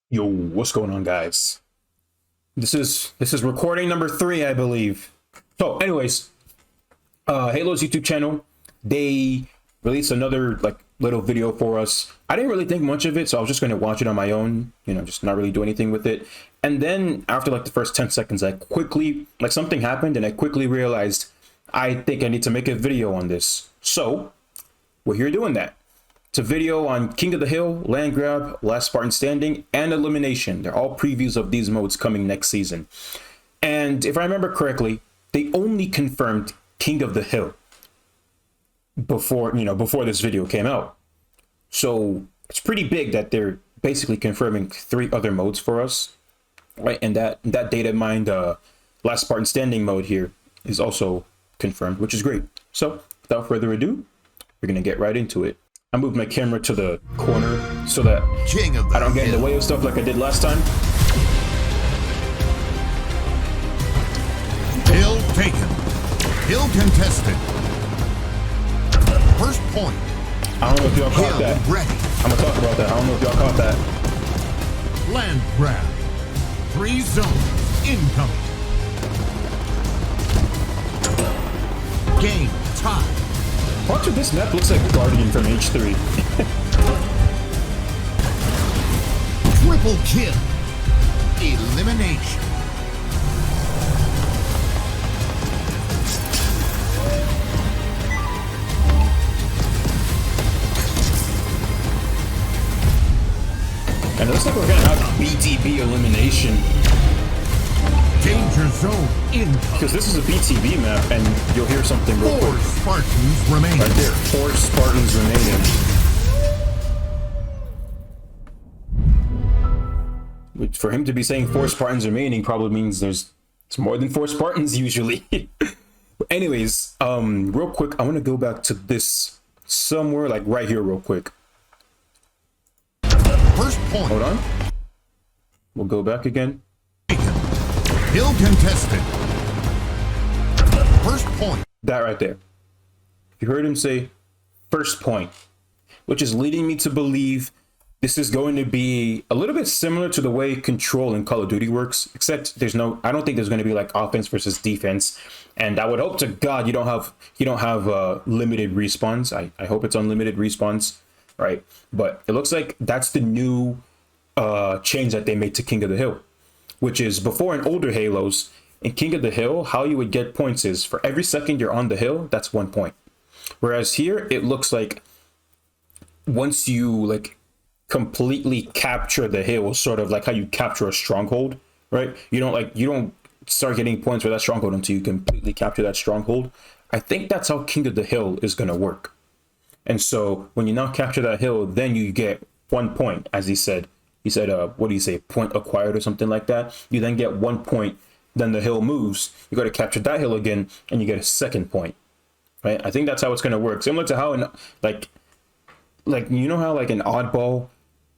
Yo, what's going on, guys? This is recording number 3, I believe. So, anyways, Halo's YouTube channel, they released another like little video for us. I didn't really think much of it, so I was just going to watch it on my own, just not really do anything with it. And then after like the first 10 seconds, I quickly like something happened and I quickly realized I think I need to make a video on this. So, we're here doing that. It's a video on King of the Hill, Land Grab, Last Spartan Standing, and Elimination. They're all previews of these modes coming next season. And if I remember correctly, they only confirmed King of the Hill before this video came out. So it's pretty big that they're basically confirming 3 other modes for us, right? And that data mined Last Spartan Standing mode here is also confirmed, which is great. So without further ado, we're gonna get right into it. I moved my camera to the corner so that I don't get in the way of stuff like I did last time. Hill taken. Hill contested. First point. I don't know if y'all caught that. Ready. I'm gonna talk about that. I don't know if y'all caught that. Land grab. 3 zones incoming. Game time. Parts of this map looks like Guardian from H3. Triple kill. Elimination. And it looks like we're gonna have BTB elimination. Danger zone incoming. Because this is a BTB map, and you'll hear something real 4 quick. Spartans remain. Right there, 4 Spartans remaining. Which, for him to be saying 4 Spartans remaining probably means it's more than 4 Spartans usually. But anyways, real quick, I want to go back to this somewhere like right here real quick. First point. Hold on. We'll go back again. Hill contested. First point. That right there. You heard him say first point, which is leading me to believe this is going to be a little bit similar to the way Control in Call of Duty works, except I don't think there's going to be like offense versus defense. And I would hope to God you don't have limited respawns. I hope it's unlimited respawns, right? But it looks like that's the new change that they made to King of the Hill, which is before in older Halos, in King of the Hill, how you would get points is for every second you're on the hill, that's 1 point. Whereas here, it looks like once you like completely capture the hill, sort of like how you capture a stronghold, right? You don't start getting points for that stronghold until you completely capture that stronghold. I think that's how King of the Hill is gonna work. And so when you now capture that hill, then you get 1 point, as he said. He said, what do you say, point acquired or something like that? You then get 1 point, then the hill moves. You got to capture that hill again, and you get a 2nd point, right? I think that's how it's going to work. Similar to how, like you know how like an oddball,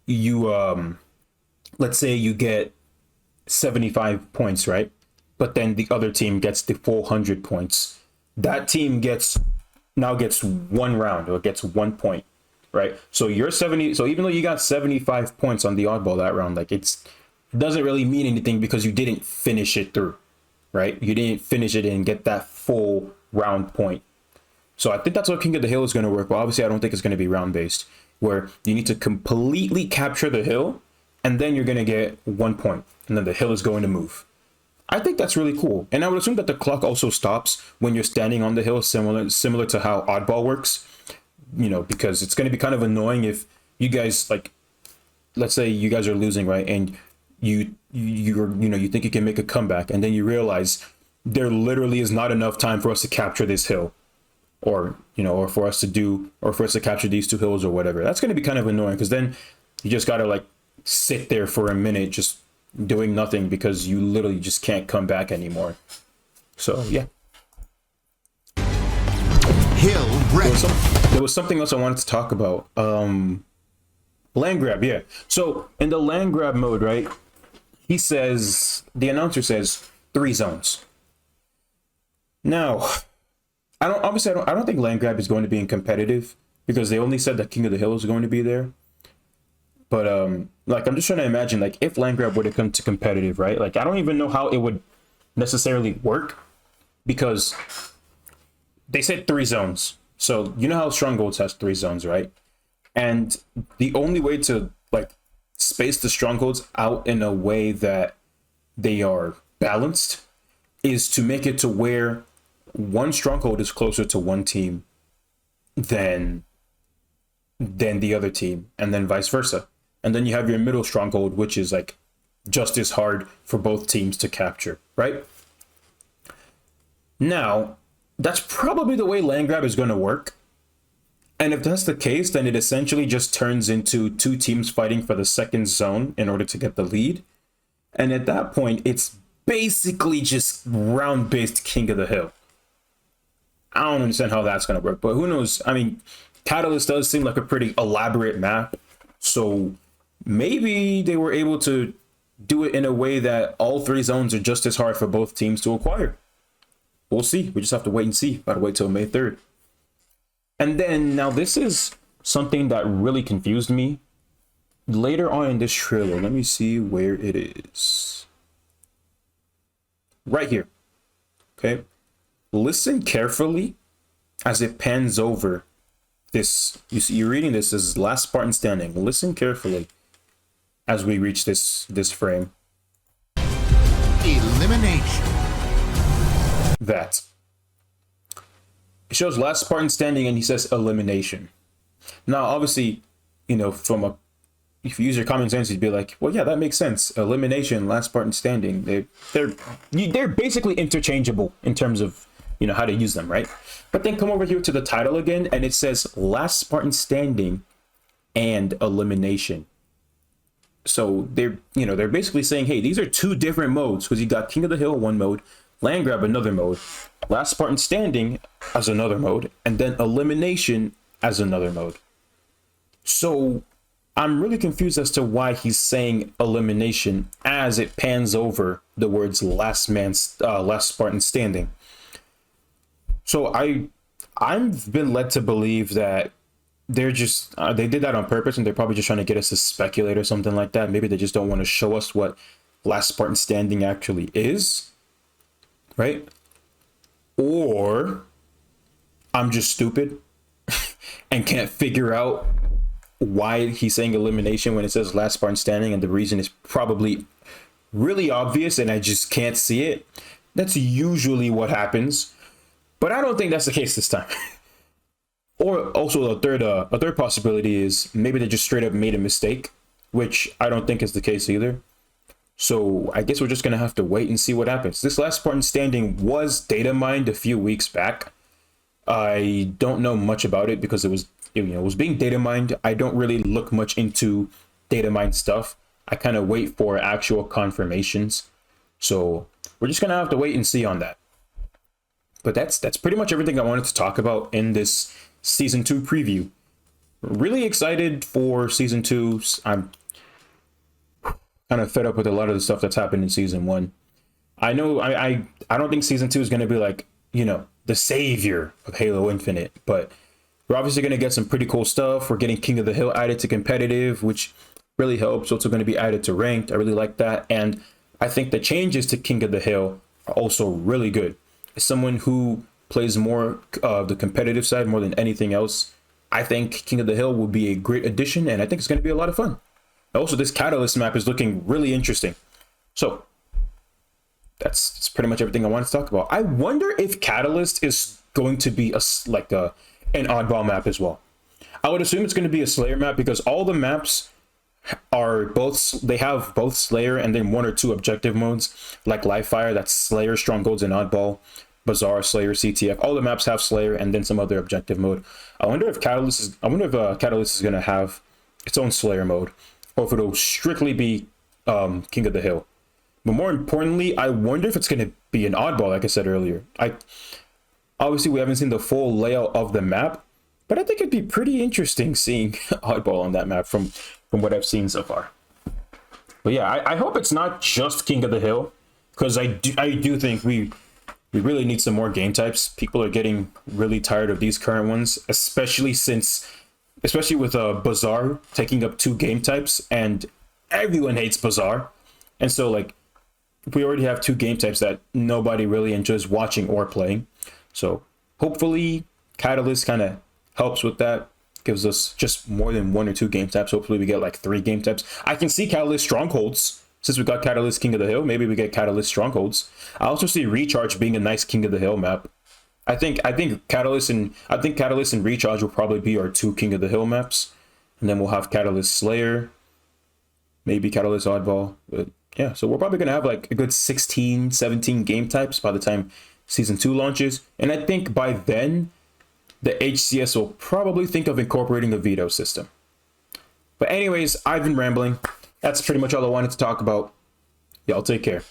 you, let's say you get 75 points, right? But then the other team gets the full 100 points. That team now gets 1 round, or gets 1 point. Right, so you're 70. So even though you got 75 points on the oddball that round, like it doesn't really mean anything because you didn't finish it through, right? You didn't finish it and get that full round point. So I think that's how King of the Hill is going to work. But obviously, I don't think it's going to be round based, where you need to completely capture the hill, and then you're going to get 1 point, and then the hill is going to move. I think that's really cool, and I would assume that the clock also stops when you're standing on the hill, similar to how oddball works. Because it's going to be kind of annoying if you guys, like, let's say you guys are losing, right? And you think you can make a comeback, and then you realize there literally is not enough time for us to capture this hill, or for us to capture these 2 hills or whatever. That's going to be kind of annoying, because then you just got to like sit there for a minute just doing nothing because you literally just can't come back anymore. So yeah. Hill ready. There was something else I wanted to talk about. Land grab, yeah. So in the land grab mode, right? The announcer says 3 zones. Now, I don't think land grab is going to be in competitive because they only said that King of the Hill is going to be there. But like I'm just trying to imagine like if land grab were to come to competitive, right? Like I don't even know how it would necessarily work because they said 3 zones. So you know how Strongholds has 3 zones, right? And the only way to like space the Strongholds out in a way that they are balanced is to make it to where one Stronghold is closer to one team than the other team, and then vice versa. And then you have your middle Stronghold, which is like just as hard for both teams to capture, right? Now, that's probably the way land grab is going to work. And if that's the case, then it essentially just turns into 2 teams fighting for the second zone in order to get the lead. And at that point, it's basically just round-based King of the Hill. I don't understand how that's going to work, but who knows? I mean, Catalyst does seem like a pretty elaborate map, so maybe they were able to do it in a way that all 3 zones are just as hard for both teams to acquire. We'll see. We just have to wait and see. Gotta wait till May 3rd. And then, now this is something that really confused me. Later on in this trailer, let me see where it is. Right here. Okay. Listen carefully as it pans over this. You see, you're reading this as Last Spartan Standing. Listen carefully as we reach this frame. Elimination. That. It shows Last Spartan Standing and he says elimination. Now, obviously, you know, if you use your common sense, you'd be like, well, yeah, that makes sense. Elimination, Last Spartan Standing. They're basically interchangeable in terms of, you know, how to use them, right? But then come over here to the title again, and it says Last Spartan Standing and elimination. So they're basically saying, hey, these are 2 different modes, because you got King of the Hill one mode, land grab another mode, Last Spartan Standing as another mode, and then elimination as another mode. So I'm really confused as to why he's saying elimination as it pans over the words Last Spartan Standing. So I've been led to believe that they're just they did that on purpose, and they're probably just trying to get us to speculate or something like that. Maybe they just don't want to show us what Last Spartan Standing actually is, right? Or I'm just stupid and can't figure out why he's saying elimination when it says Last Spartan Standing, and the reason is probably really obvious and I just can't see it. That's usually what happens, but I don't think that's the case this time. Or also a third possibility is maybe they just straight up made a mistake, which I don't think is the case either. So I guess we're just gonna have to wait and see what happens. This Last Spartan Standing was data mined a few weeks back. I don't know much about it because it was being data mined. I don't really look much into data mine stuff. I kind of wait for actual confirmations. So we're just gonna have to wait and see on that. But that's pretty much everything I wanted to talk about in this season 2 preview. Really excited for season 2. I'm kind of fed up with a lot of the stuff that's happened in season 1. I know I don't think season 2 is going to be like, you know, the savior of Halo Infinite, but we're obviously going to get some pretty cool stuff. We're getting King of the Hill added to competitive, which really helps. Also going to be added to ranked. I really like that. And I think the changes to King of the Hill are also really good. As someone who plays more of the competitive side more than anything else, I think King of the Hill will be a great addition, and I think it's going to be a lot of fun. Also, this Catalyst map is looking really interesting. So that's pretty much everything I wanted to talk about. I wonder if Catalyst is going to be an oddball map as well. I would assume it's going to be a Slayer map because all the maps they have both Slayer and then 1 or 2 objective modes, like Live Fire, that's Slayer, Strongholds, and Oddball. Bazaar, Slayer, CTF. All the maps have Slayer and then some other objective mode. I wonder if Catalyst is going to have its own Slayer mode, or if it'll strictly be King of the Hill. But more importantly, I wonder if it's going to be an oddball, like I said earlier. Obviously we haven't seen the full layout of the map, but I think it'd be pretty interesting seeing oddball on that map from what I've seen so far. But yeah, I hope it's not just King of the Hill, because I do think we really need some more game types. People are getting really tired of these current ones, especially since especially with Bazaar taking up 2 game types, and everyone hates Bazaar. And so like we already have 2 game types that nobody really enjoys watching or playing. So hopefully Catalyst kind of helps with that, gives us just more than 1 or 2 game types. Hopefully we get like 3 game types. I can see Catalyst Strongholds. Since we got Catalyst King of the Hill, maybe we get Catalyst Strongholds. I also see Recharge being a nice King of the Hill map. I think Catalyst and Recharge will probably be our 2 King of the Hill maps. And then we'll have Catalyst Slayer, maybe Catalyst Oddball. But yeah, so we're probably going to have like a good 16, 17 game types by the time Season 2 launches. And I think by then, the HCS will probably think of incorporating a veto system. But anyways, I've been rambling. That's pretty much all I wanted to talk about. Y'all take care.